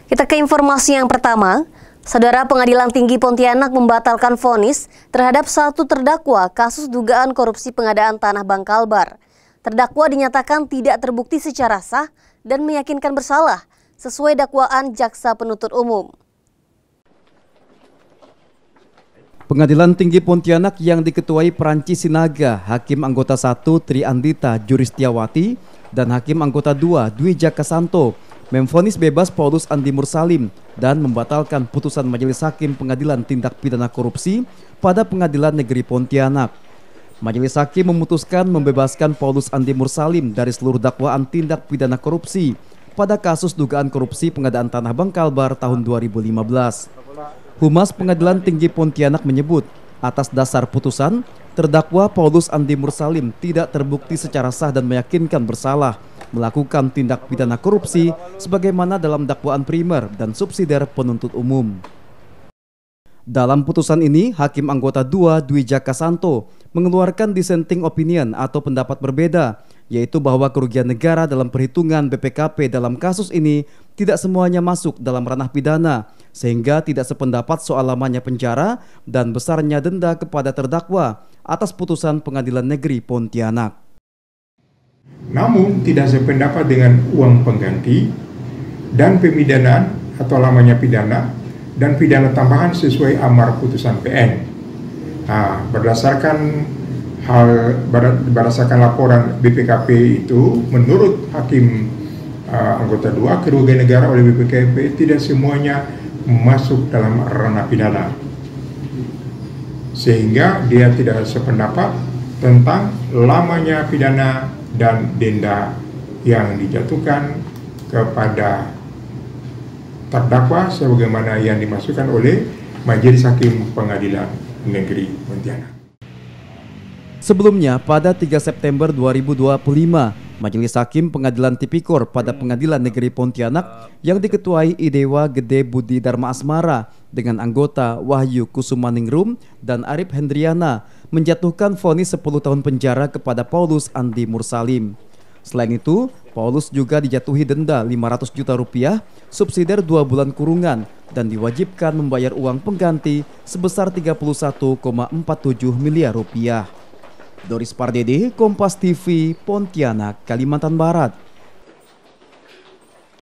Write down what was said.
Kita ke informasi yang pertama. Saudara, Pengadilan Tinggi Pontianak membatalkan vonis terhadap satu terdakwa kasus dugaan korupsi pengadaan tanah Bank Kalbar. Terdakwa dinyatakan tidak terbukti secara sah dan meyakinkan bersalah sesuai dakwaan jaksa penuntut umum. Pengadilan Tinggi Pontianak yang diketuai Perancis Sinaga, Hakim Anggota 1 Tri Andita Juristiawati dan Hakim Anggota 2 Dwi Jakasanto memvonis bebas Paulus Andi Mursalim dan membatalkan putusan Majelis Hakim Pengadilan Tindak Pidana Korupsi pada Pengadilan Negeri Pontianak. Majelis Hakim memutuskan membebaskan Paulus Andi Mursalim dari seluruh dakwaan tindak pidana korupsi pada kasus dugaan korupsi pengadaan tanah Bank Kalbar tahun 2015. Humas Pengadilan Tinggi Pontianak menyebut, atas dasar putusan, terdakwa Paulus Andi Mursalim tidak terbukti secara sah dan meyakinkan bersalah melakukan tindak pidana korupsi sebagaimana dalam dakwaan primer dan subsidiar penuntut umum. Dalam putusan ini, Hakim Anggota 2 Dwi Jakasanto mengeluarkan dissenting opinion atau pendapat berbeda, yaitu bahwa kerugian negara dalam perhitungan BPKP dalam kasus ini tidak semuanya masuk dalam ranah pidana, sehingga tidak sependapat soal lamanya penjara dan besarnya denda kepada terdakwa atas putusan Pengadilan Negeri Pontianak. Namun tidak sependapat dengan uang pengganti dan pemidanaan atau lamanya pidana dan pidana tambahan sesuai amar putusan PN. Berdasarkan laporan BPKP itu, menurut Hakim Anggota 2, kerugian negara oleh BPKP tidak semuanya masuk dalam ranah pidana, sehingga dia tidak sependapat tentang lamanya pidana dan denda yang dijatuhkan kepada terdakwa sebagaimana yang dimasukkan oleh Majelis Hakim Pengadilan Negeri Pontianak. Sebelumnya, pada 3 September 2025, Majelis Hakim Pengadilan Tipikor pada Pengadilan Negeri Pontianak yang diketuai Idewa Gede Budi Dharma Asmara dengan anggota Wahyu Kusumaningrum dan Arif Hendriana menjatuhkan vonis 10 tahun penjara kepada Paulus Andi Mursalim. Selain itu, Paulus juga dijatuhi denda 500 juta rupiah, subsidiar 2 bulan kurungan, dan diwajibkan membayar uang pengganti sebesar 31,47 miliar rupiah. Doris Pardede, Kompas TV, Pontianak, Kalimantan Barat.